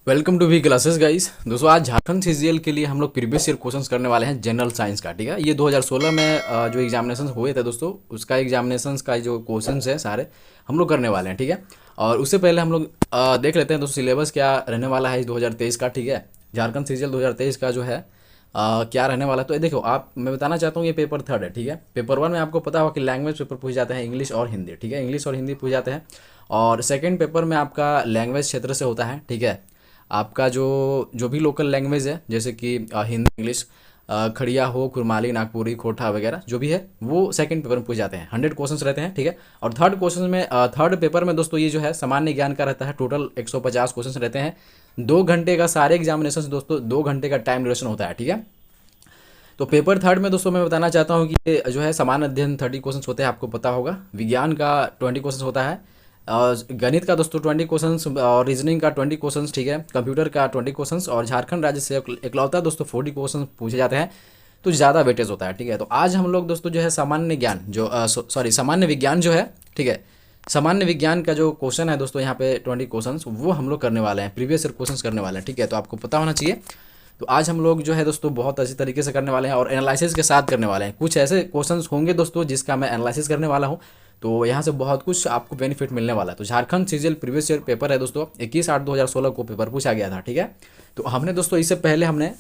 Welcome to V classes guys. दोस्तों आज Jharkhand CGL के लिए हम लोग प्रीवियस ईयर क्वेश्चंस करने वाले हैं जनरल साइंस का। ठीक है, ये 2016 में जो एग्जामिनेशन हुए थे दोस्तों, उसका एग्जामिनेशंस का जो क्वेश्चंस है सारे हम लोग करने वाले हैं। ठीक है, और उससे पहले हम लोग देख लेते हैं दोस्तों सिलेबस क्या रहने वाला है इस 2023 का। ठीक है, झारखंड सीजीएल 2023 का जो है क्या रहने वाला है। तो ये देखो, आप मैं बताना चाहता हूँ ये पेपर थर्ड है। ठीक है, पेपर वन में आपको पता होगा कि लैंग्वेज पेपर पूछ जाते हैं, इंग्लिश और हिंदी। ठीक है, इंग्लिश और हिंदी पूछ जाते हैं। और सेकेंड पेपर में आपका लैंग्वेज क्षेत्र से होता है। ठीक है, आपका जो जो भी लोकल लैंग्वेज है जैसे कि हिंदी, इंग्लिश, खड़िया हो, कुरमाली, नागपुरी, खोटा वगैरह जो भी है वो सेकंड पेपर में पूछ जाते हैं। 100 क्वेश्चंस रहते हैं। ठीक है, और थर्ड क्वेश्चन में थर्ड पेपर में दोस्तों ये जो है सामान्य ज्ञान का रहता है। टोटल 150 क्वेश्चंस रहते हैं। 2 घंटे का सारे एग्जामिनेशन दोस्तों, 2 घंटे का टाइम ड्यूरेशन होता है। ठीक है, तो पेपर थर्ड में दोस्तों मैं बताना चाहता हूँ कि ये जो है सामान्य अध्ययन 30 क्वेश्चन होते हैं, आपको पता होगा। विज्ञान का 20 क्वेश्चन होता है, गणित का दोस्तों 20 क्वेश्चन, और रीजनिंग का 20 क्वेश्चन। ठीक है, कंप्यूटर का 20 क्वेश्चन, और झारखंड राज्य से इकलौता दोस्तों 40 क्वेश्चन पूछे जाते हैं, तो ज़्यादा वेटेज होता है। ठीक है, तो आज हम लोग दोस्तों जो है सामान्य ज्ञान जो सामान्य विज्ञान जो है, ठीक है, सामान्य विज्ञान का जो क्वेश्चन है दोस्तों यहाँ पे 20 क्वेश्चन वो हम लोग करने वाले हैं, प्रीवियस ईयर क्वेश्चन करने वाले हैं। ठीक है, तो आपको पता होना चाहिए। तो आज हम लोग जो है दोस्तों बहुत अच्छी तरीके से करने वाले हैं और एनालिसिस के साथ करने वाले हैं। कुछ ऐसे क्वेश्चंस होंगे दोस्तों जिसका मैं एनालिसिस करने वाला हूं, तो यहाँ से बहुत कुछ आपको बेनिफिट मिलने वाला है। तो Jharkhand CGL previous year paper है दोस्तों, 21/8/2016 को पेपर पूछा गया था। ठीक है, तो हमने दोस्तों इससे पहले हमने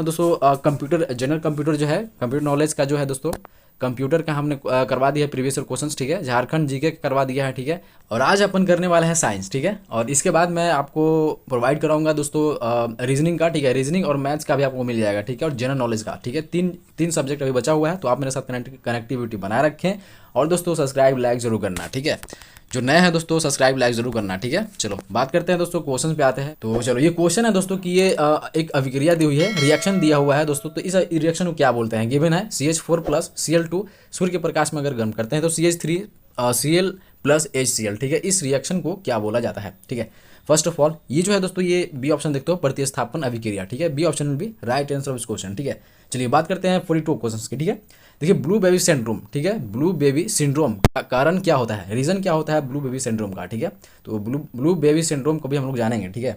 दोस्तों कंप्यूटर, जनरल कंप्यूटर जो है, कंप्यूटर नॉलेज का जो है दोस्तों, कंप्यूटर का हमने करवा दिया है प्रीवियस ईयर क्वेश्चंस। ठीक है, झारखंड जीके का करवा दिया है। ठीक है, और आज अपन करने वाले हैं साइंस। ठीक है, और इसके बाद मैं आपको प्रोवाइड कराऊंगा दोस्तों रीजनिंग का। ठीक है, रीजनिंग और मैथ्स का भी आपको मिल जाएगा। ठीक है, और जनरल नॉलेज का। ठीक है, तीन तीन सब्जेक्ट अभी बचा हुआ है, तो आप मेरे साथ कनेक्टिविटी बनाए रखें। और दोस्तों सब्सक्राइब लाइक जरूर करना। ठीक है, जो नए हैं दोस्तों सब्सक्राइब लाइक जरूर करना। ठीक है, चलो बात करते हैं दोस्तों, क्वेश्चन पे आते हैं। तो चलो, ये क्वेश्चन है दोस्तों कि ये एक अभिक्रिया दी हुई है, रिएक्शन दिया हुआ है दोस्तों। तो इस रिएक्शन को क्या बोलते हैं, गिवन है CH4 + Cl2 सूर्य के प्रकाश में अगर गर्म करते हैं तो CH3 Cl + HCl। ठीक है, इस रिएक्शन को क्या बोला जाता है। ठीक है, फर्स्ट ऑफ ऑल ये जो है दोस्तों, ये बी ऑप्शन देखते हो, प्रतिस्थापन अभिक्रिया। ठीक है, B option will be right answer of इस क्वेश्चन। ठीक है, चलिए बात करते हैं 42 क्वेश्चन की। ठीक है, देखिए ब्लू बेबी सिंड्रोम। ठीक है, ब्लू बेबी सिंड्रोम का कारण क्या होता है, रीजन क्या होता है ब्लू बेबी सिंड्रोम का। ठीक है, तो ब्लू बेबी सिंड्रोम को भी हम लोग जानेंगे। ठीक है,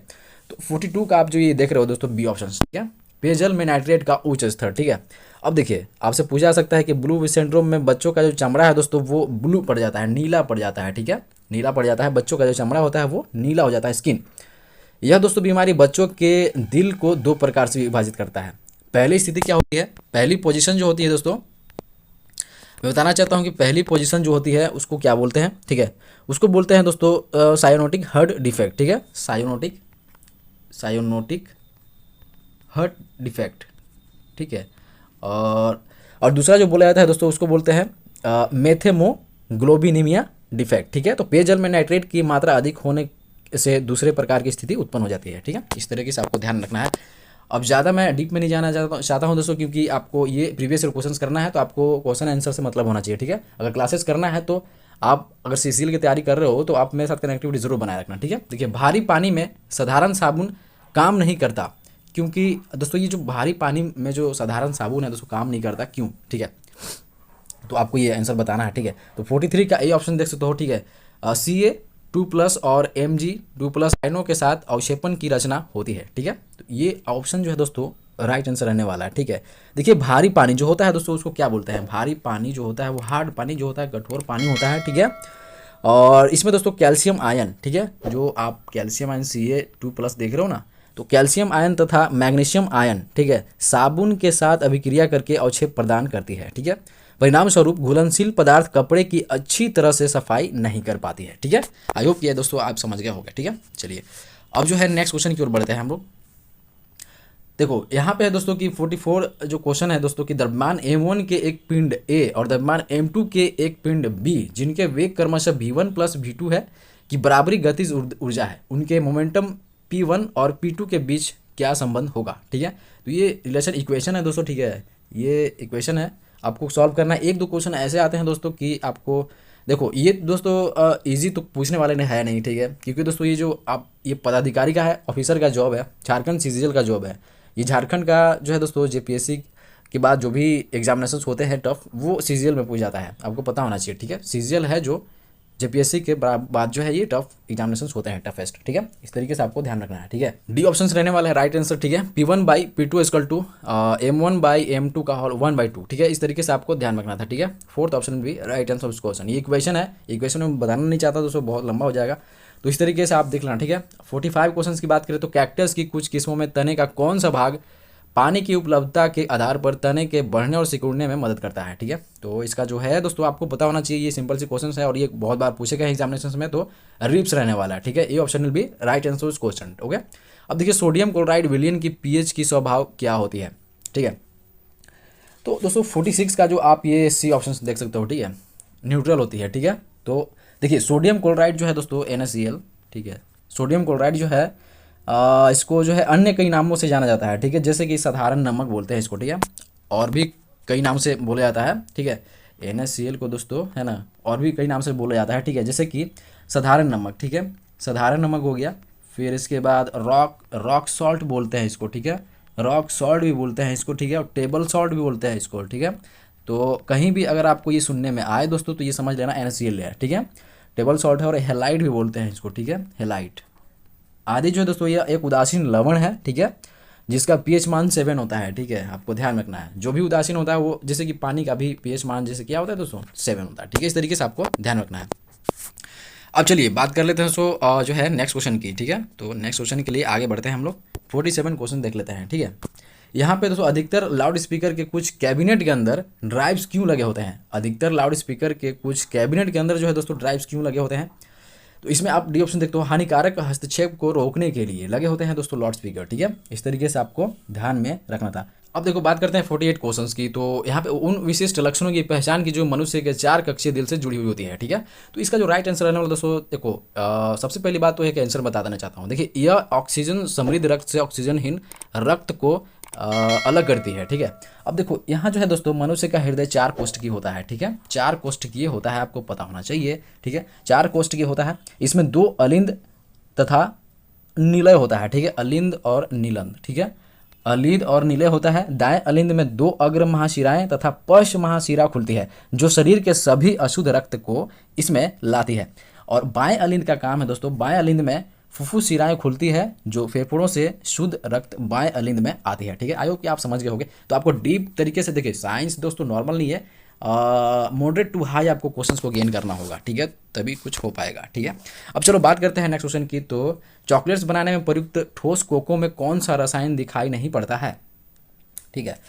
तो 42 का आप जो ये देख रहे हो दोस्तों, बी ऑप्शन। ठीक है, पेयजल में नाइट्रेट का उच्च स्तर। ठीक है, अब देखिए आपसे पूछा जा सकता है कि ब्लू बेबी सिंड्रोम में बच्चों का जो चमड़ा है दोस्तों वो ब्लू पड़ जाता है, नीला पड़ जाता है। ठीक है, नीला पड़ जाता है, बच्चों का जो चमड़ा होता है वो नीला हो जाता है, स्किन। यह दोस्तों बीमारी बच्चों के दिल को 2 प्रकार से विभाजित करता है। पहली स्थिति क्या होती है, पहली पोजीशन जो होती है दोस्तों, मैं बताना चाहता हूँ कि पहली पोजीशन जो होती है उसको क्या बोलते हैं। ठीक है, उसको बोलते हैं दोस्तों सायोनोटिक हर्ट डिफेक्ट। ठीक है, सायोनोटिक हर्ट डिफेक्ट। ठीक है, और दूसरा जो बोला जाता है दोस्तों उसको बोलते हैं मेथेमोग्लोबिनीमिया डिफेक्ट। ठीक है, तो पेयजल में नाइट्रेट की मात्रा अधिक होने से दूसरे प्रकार की स्थिति उत्पन्न हो जाती है। ठीक है, इस तरीके से आपको ध्यान रखना है। अब ज़्यादा मैं डीप में नहीं जाना चाहता हूँ दोस्तों, क्योंकि आपको ये प्रीवियस ईयर क्वेश्चंस करना है तो आपको क्वेश्चन आंसर से मतलब होना चाहिए। ठीक है, अगर क्लासेस करना है तो आप अगर सीसीएल की तैयारी कर रहे हो तो आप मेरे साथ कनेक्टिविटी जरूर बनाए रखना। ठीक है, देखिए भारी पानी में साधारण साबुन काम नहीं करता, क्योंकि दोस्तों ये जो भारी पानी में जो साधारण साबुन है दोस्तों काम नहीं करता, क्यों। ठीक है, तो आपको ये आंसर बताना है। ठीक है, तो 43 का ए ऑप्शन देख सकते हो। ठीक है, Ca2+ और Mg2+ आयनों के साथ अवक्षेपण की रचना होती है। ठीक है, तो ये ऑप्शन जो है दोस्तों राइट आंसर रहने वाला है। ठीक है, देखिए भारी पानी जो होता है दोस्तों उसको क्या बोलते हैं, भारी पानी जो होता है वो हार्ड पानी जो होता है, कठोर पानी होता है। ठीक है, और इसमें दोस्तों कैल्शियम आयन, ठीक है, जो आप कैल्शियम आयन Ca2+ देख रहे हो ना, तो कैल्शियम आयन तथा मैग्नीशियम आयन, ठीक है, साबुन के साथ अभिक्रिया करके अवक्षेप प्रदान करती है। ठीक है, परिणाम स्वरूप घुलनशील पदार्थ कपड़े की अच्छी तरह से सफाई नहीं कर पाती है। ठीक है, आई होप ये दोस्तों आप समझ गए होंगे। ठीक है, चलिए अब जो है नेक्स्ट क्वेश्चन की ओर बढ़ते हैं हम लोग। देखो यहाँ पे है दोस्तों कि 44 जो क्वेश्चन है दोस्तों कि द्रव्यमान m1 के एक पिंड A और द्रव्यमान m2 के एक पिंड B, जिनके वेग क्रमशः v1 + v2 है, की बराबरी गतिज ऊर्जा है, उनके मोमेंटम p1 और p2 के बीच क्या संबंध होगा। ठीक है, तो ये रिलेशन इक्वेशन है दोस्तों। ठीक है, ये इक्वेशन है, आपको सॉल्व करना है। 1-2 क्वेश्चन ऐसे आते हैं दोस्तों कि आपको देखो, ये दोस्तों इजी तो पूछने वाले ने है नहीं। ठीक है, क्योंकि दोस्तों ये जो आप ये पदाधिकारी का है, ऑफिसर का जॉब है, झारखंड सीजीएल का जॉब है, ये झारखंड का जो है दोस्तों जेपीएससी के बाद जो भी एग्जामिनेशन होते हैं टफ, वो सीजीएल में पूछ जाता है, आपको पता होना चाहिए। ठीक है, सीजीएल है जो जेपीएससी के बाद जो है ये टफ एग्जामिनेशन होते हैं, टफेस्ट, ठीक है। इस तरीके से आपको ध्यान रखना है, ठीक है। डी ऑप्शन रहने वाला है राइट आंसर, ठीक है। P1/P2 इक्वल टू M1/M2 का होल 1/2, ठीक है। इस तरीके से आपको ध्यान रखना था, ठीक है। फोर्थ ऑप्शन भी राइट आंसर ऑफ क्वेश्चन। ये इक्वेशन है, इक्वेशन में बताना नहीं चाहता दोस्तों, बहुत लंबा हो जाएगा, तो इस तरीके से आप देख लेना, ठीक है। 45 क्वेश्चन की बात करें तो कैक्टस की कुछ किस्मों में तने का कौन सा भाग पानी की उपलब्धता के आधार पर तने के बढ़ने और सिकुड़ने में मदद करता है, ठीक है। तो इसका जो है दोस्तों आपको पता होना चाहिए, ये सिंपल सी क्वेश्चन है और ये बहुत बार पूछे गए एग्जामिनेशन में, तो रिप्स रहने वाला है, ठीक है। ये option will be right answer इस क्वेश्चन, ओके। अब देखिए सोडियम क्लोराइड विलयन की पीएच की स्वभाव क्या होती है, ठीक है। तो दोस्तों 46 का जो आप ये सी ऑप्शन देख सकते हो, ठीक है, न्यूट्रल होती है, ठीक है। तो देखिए सोडियम क्लोराइड जो है दोस्तों NaCl, ठीक है। सोडियम क्लोराइड जो है इसको जो है अन्य कई नामों से जाना जाता है, ठीक है, जैसे कि साधारण नमक बोलते हैं इसको, ठीक है, और भी कई नाम से बोला जाता है, ठीक है। NaCl को दोस्तों है ना, और भी कई नाम से बोला जाता है, ठीक है, जैसे कि साधारण नमक, ठीक है, साधारण नमक हो गया। फिर इसके बाद रॉक सॉल्ट बोलते हैं इसको, ठीक है, रॉक सॉल्ट भी बोलते हैं इसको, ठीक है, और टेबल सॉल्ट भी बोलते हैं इसको, ठीक है। तो कहीं भी अगर आपको ये सुनने में आए दोस्तों तो ये समझ लेना NaCl है, ठीक है। टेबल सॉल्ट है, और हेलाइट भी बोलते हैं इसको, ठीक है, हेलाइट आदि जो है दोस्तों ये एक उदासीन लवण है, ठीक है, जिसका pH मान 7 होता है, ठीक है। आपको ध्यान रखना है, जो भी उदासीन होता है वो, जैसे कि पानी का भी pH मान जैसे क्या होता है दोस्तों 7 होता है, ठीक है। इस तरीके से आपको ध्यान रखना है। अब चलिए बात कर लेते हैं दोस्तों जो है नेक्स्ट क्वेश्चन की, ठीक है। तो नेक्स्ट क्वेश्चन के लिए आगे बढ़ते हैं हम लोग, 47 क्वेश्चन देख लेते हैं, ठीक है। यहाँ पे दोस्तों अधिकतर लाउड स्पीकर के कुछ कैबिनेट के अंदर ड्राइव्स क्यों लगे होते हैं, अधिकतर लाउड स्पीकर के कुछ कैबिनेट के अंदर जो है दोस्तों ड्राइव्स क्यों लगे होते हैं। तो इसमें आप डी ऑप्शन देखते हो, हानिकारक हस्तक्षेप को रोकने के लिए लगे होते हैं दोस्तों लाउड स्पीकर, ठीक है। इस तरीके से आपको ध्यान में रखना था। अब देखो बात करते हैं 48 क्वेश्चंस की, तो यहाँ पे उन विशिष्ट लक्षणों की पहचान की जो मनुष्य के 4 कक्षीय दिल से जुड़ी हुई होती है, ठीक है। तो इसका जो राइट आंसर रहने वाला दोस्तों देखो सबसे पहली बात तो है कि आंसर बता देना चाहता हूँ। देखिए यह ऑक्सीजन समृद्ध रक्त से ऑक्सीजनहीन रक्त को अलग करती है, ठीक है। अब देखो यहाँ जो है दोस्तों मनुष्य का हृदय 4 कोष्ठकीय होता है, ठीक है, 4 कोष्ठकीय होता है, आपको पता होना चाहिए, ठीक है, 4 कोष्ठकीय होता है। इसमें 2 अलिंद तथा निलय होता है, ठीक है, अलिंद और नीलंद, ठीक है, अलिंद और निलय होता है। दाएं अलिंद में 2 अग्र महाशिराएं तथा पश्च महाशिरा खुलती है, जो शरीर के सभी अशुद्ध रक्त को इसमें लाती है। और बाएं अलिंद का काम है दोस्तों, बाएं अलिंद में फुफ्फुस शिराएं खुलती है, जो फेफड़ों से शुद्ध रक्त बाएं अलिंद में आती है, ठीक है। आई होप कि आप समझ गए होंगे। तो आपको डीप तरीके से देखिए, साइंस दोस्तों नॉर्मल नहीं है, मॉडरेट टू हाई आपको क्वेश्चंस को गेन करना होगा, ठीक है, तभी कुछ हो पाएगा, ठीक है। अब चलो बात करते हैं नेक्स्ट क्वेश्चन की। तो चॉकलेट्स बनाने में प्रयुक्त ठोस कोको में कौन सा रसायन दिखाई नहीं पड़ता है, ठीक है।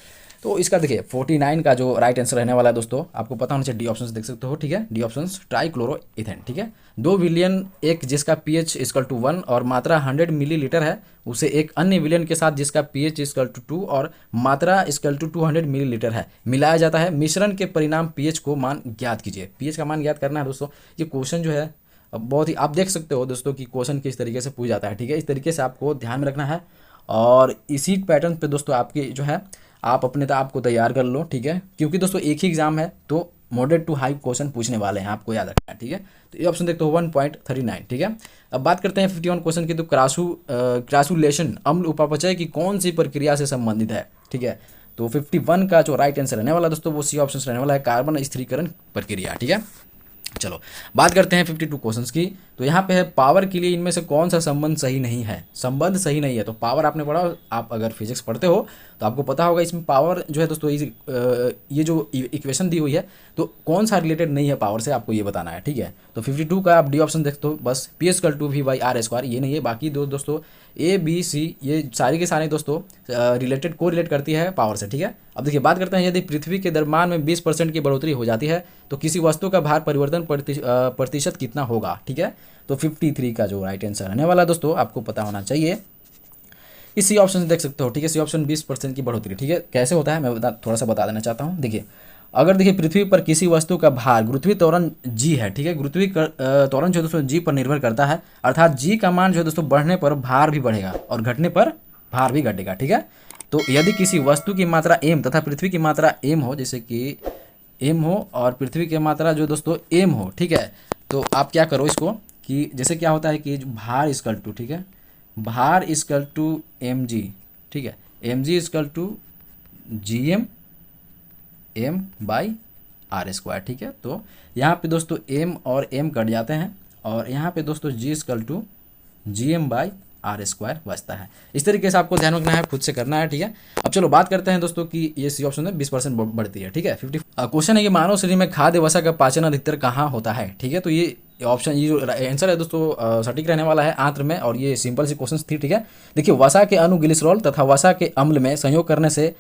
तो इसका देखिए 49 का जो राइट आंसर रहने वाला है दोस्तों, आपको पता होना चाहिए, डी ऑप्शंस देख सकते हो, ठीक है, डी ऑप्शंस ट्राइक्लोरोइथेन, ठीक है। 2 विलियन एक जिसका pH इक्वल टू 1 और मात्रा 100 मिलीलीटर है, उसे एक अन्य विलियन के साथ जिसका pH इक्वल टू 2 और मात्रा इक्वल टू 200 मिलीलीटर है मिलाया जाता है। मिश्रण के परिणाम pH को मान ज्ञात कीजिए। pH का मान ज्ञात करना है दोस्तों। ये क्वेश्चन जो है बहुत ही आप देख सकते हो दोस्तों कि क्वेश्चन किस तरीके से पूछ जाता है, ठीक है। इस तरीके से आपको ध्यान में रखना है, और इसी पैटर्न पे दोस्तों आपकी जो है आप अपने आप को तैयार कर लो, ठीक है, क्योंकि दोस्तों एक ही एग्जाम है तो मॉडरेट टू हाई क्वेश्चन पूछने वाले हैं, आपको याद रखना है, ठीक है। तो ये ऑप्शन देखते हो 1.39, ठीक है। अब बात करते हैं 51 क्वेश्चन की। तो क्रासुलेशन अम्ल उपापचय की कौन सी प्रक्रिया से संबंधित है, ठीक है। तो 51 का जो राइट आंसर रहने वाला दोस्तों वो सी ऑप्शन रहने वाला है, कार्बन स्थिरीकरण प्रक्रिया, ठीक है। चलो बात करते हैं 52 क्वेश्चंस की। तो यहाँ पे है पावर के लिए इनमें से कौन सा संबंध सही नहीं है, संबंध सही नहीं है। तो पावर आपने पढ़ा, आप अगर फिजिक्स पढ़ते हो तो आपको पता होगा इसमें पावर जो है दोस्तों ये जो इक्वेशन दी हुई है तो कौन सा रिलेटेड नहीं है पावर से, आपको ये बताना है, ठीक है। तो 52 का आप डी ऑप्शन देखते हो, बस P=2V/r², ये नहीं है। बाकी दोस्तों A B C ये सारी के सारे दोस्तों रिलेटेड को रिलेट करती है पावर से, ठीक है। अब देखिए बात करते हैं, यदि पृथ्वी के द्रव्यमान में 20% की बढ़ोतरी हो जाती है तो किसी वस्तु का भार परिवर्तन प्रतिशत कितना होगा, ठीक है। तो 53 का जो राइट आंसर रहने वाला दोस्तों आपको पता होना चाहिए। इसी ऑप्शन से देख सकते हो, ठीक है, सी ऑप्शन 20% की बढ़ोतरी, ठीक है। कैसे होता है मैं थोड़ा सा बता देना चाहता हूँ। देखिए अगर देखिए पृथ्वी पर किसी वस्तु का भार गुरुत्वीय त्वरण g है, ठीक है, गुरुत्वीय त्वरण जो दोस्तों g पर निर्भर करता है, अर्थात g का मान जो है दोस्तों बढ़ने पर भार भी बढ़ेगा और घटने पर भार भी घटेगा, ठीक है। तो यदि किसी वस्तु की मात्रा m तथा पृथ्वी की मात्रा m हो, जैसे कि m हो और पृथ्वी की मात्रा जो दोस्तों m हो, ठीक है, तो आप क्या करो इसको कि जैसे क्या होता है कि भार इक्वल टू, ठीक है, भार इक्वल टू mg, ठीक है, mg equal to gm m/m, R square. ठीक है, तो यहाँ पे दोस्तों एम और एम कट जाते हैं और यहाँ पे दोस्तों g equal to g m by r square बचता है। इस तरीके से आपको ध्यान रखना है, खुद से करना है। ठीक है, अब चलो बात करते हैं दोस्तों कि ये सी ऑप्शन में 20% बढ़ती है। ठीक है, 50 क्वेश्चन है कि मानव शरीर में खाद्य वसा का पाचन अधिकतर कहाँ होता है। ठीक है, तो ये ऑप्शन, ये जो आंसर है दोस्तों सटीक रहने वाला है आंत्र में, और ये सिंपल सी क्वेश्चन थी। ठीक है, देखिए वसा के अणु ग्लिसरॉल तथा वसा के अम्ल में संयोग करने से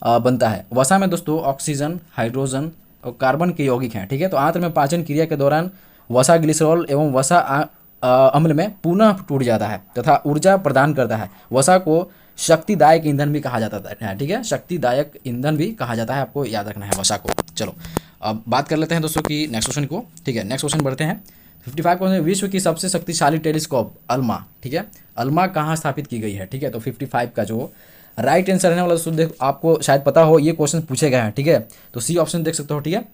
बनता है। वसा में दोस्तों ऑक्सीजन, हाइड्रोजन और कार्बन के यौगिक हैं। ठीक है, तो आंत्र में पाचन क्रिया के दौरान वसा ग्लिसरॉल एवं वसा अम्ल में पुनः टूट जाता है तथा ऊर्जा प्रदान करता है। वसा को शक्तिदायक ईंधन भी कहा जाता है। ठीक है, शक्तिदायक ईंधन भी कहा जाता है, आपको याद रखना है वसा को। चलो अब बात कर लेते हैं दोस्तों की नेक्स्ट क्वेश्चन को। ठीक है, नेक्स्ट क्वेश्चन बढ़ते हैं। 55 क्वेश्चन, विश्व की सबसे शक्तिशाली टेलीस्कोप अल्मा, ठीक है, अल्मा कहाँ स्थापित की गई है। ठीक है, तो 55 का जो राइट आंसर रहने वाला दोस्तों, देखो आपको शायद पता हो ये क्वेश्चन पूछे गए हैं। ठीक है, तो सी ऑप्शन देख सकते हो। ठीक है,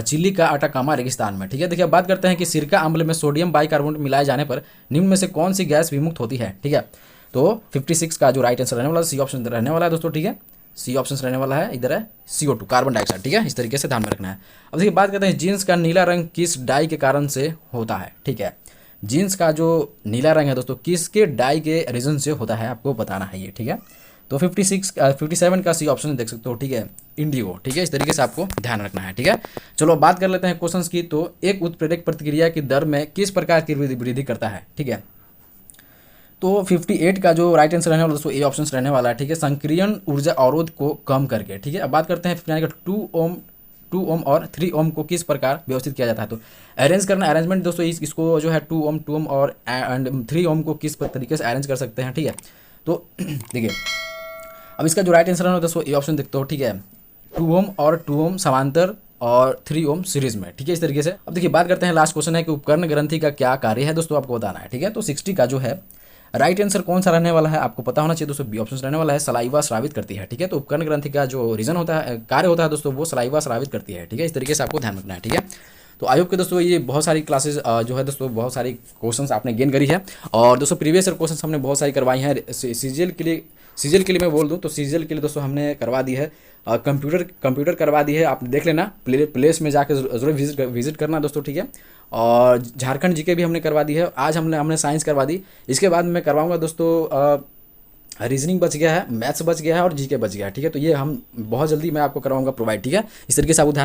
चिली का अटाकामा रेगिस्तान में। ठीक है, देखिए अब बात करते हैं कि सिरका अम्ल में सोडियम बाइकार्बोनेट मिलाए जाने पर निम्न में से कौन सी गैस विमुक्त होती है। ठीक है, तो 56 का जो राइट आंसर रहने वाला सी ऑप्शन रहने वाला है दोस्तों। ठीक है, सी ऑप्शन रहने वाला है, इधर है CO2 कार्बन डाइऑक्साइड। ठीक है, इस तरीके से ध्यान में रखना है। अब देखिए बात करते हैं जीन्स का नीला रंग किस डाई के कारण से होता है। ठीक है, जीन्स का जो नीला रंग है दोस्तों किसके डाई के रीजन से होता है, आपको बताना है ये। ठीक है, तो 57 का सी ऑप्शन देख सकते हो। ठीक है, इंडिगो। ठीक है, इस तरीके से आपको ध्यान रखना है। ठीक है, चलो बात कर लेते हैं क्वेश्चंस की। तो एक उत्प्रेरक प्रतिक्रिया की दर में किस प्रकार की वृद्धि करता है। ठीक है, तो 58 का जो राइट आंसर रहने वाला दोस्तों ए ऑप्शन रहने वाला है। ठीक है, संक्रियण ऊर्जा अवरोध को कम करके। ठीक है, अब बात करते हैं 59 का 2 ओम और 3 ओम को किस प्रकार व्यवस्थित किया जाता है। तो अरेंज करना, अरेंजमेंट दोस्तों इसको जो है 2 ओम और 3 ओम को किस तरीके से अरेंज कर सकते हैं। ठीक है, तो देखिए अब इसका जो राइट आंसर है दोस्तों ए ऑप्शन देखते हो। ठीक है, 2 ओम और 2 ओम समांतर और 3 ओम सीरीज में। ठीक है, इस तरीके से। अब देखिए बात करते हैं, लास्ट क्वेश्चन है कि उपकरण ग्रंथि का क्या कार्य है दोस्तों, आपको बताना है। ठीक है, तो 60 का जो है राइट आंसर कौन सा रहने वाला है, आपको पता होना चाहिए दोस्तों। बी ऑप्शन रहने वाला है, सलाइवा स्रावित करती है। ठीक है, तो उपकरण ग्रंथि का जो रीजन होता है, कार्य होता है दोस्तों, वो सलाइवा स्रावित करती है। ठीक है, इस तरीके से आपको ध्यान रखना है। ठीक है, तो आई होप के दोस्तों ये बहुत सारी क्लासेस जो है दोस्तों, बहुत सारी क्वेश्चंस आपने गेन करी है। और दोस्तों प्रीवियस ईयर क्वेश्चंस हमने बहुत सारी करवाई हैं। सीजीएल के लिए मैं बोल दूं तो सीजीएल के लिए दोस्तों हमने करवा दी है कंप्यूटर करवा दी है। आप देख लेना, प्लेस में जाकर जरूर विजिट करना दोस्तों। ठीक है, और झारखंड जीके भी हमने करवा दी है। आज हमने साइंस करवा दी। इसके बाद मैं करवाऊंगा दोस्तों रीजनिंग बच गया है, मैथ्स बच गया है और जीके बच गया है। ठीक है, तो ये हम बहुत जल्दी मैं आपको करवाऊंगा प्रोवाइड। ठीक है, इस तरीके से आपको ध्यान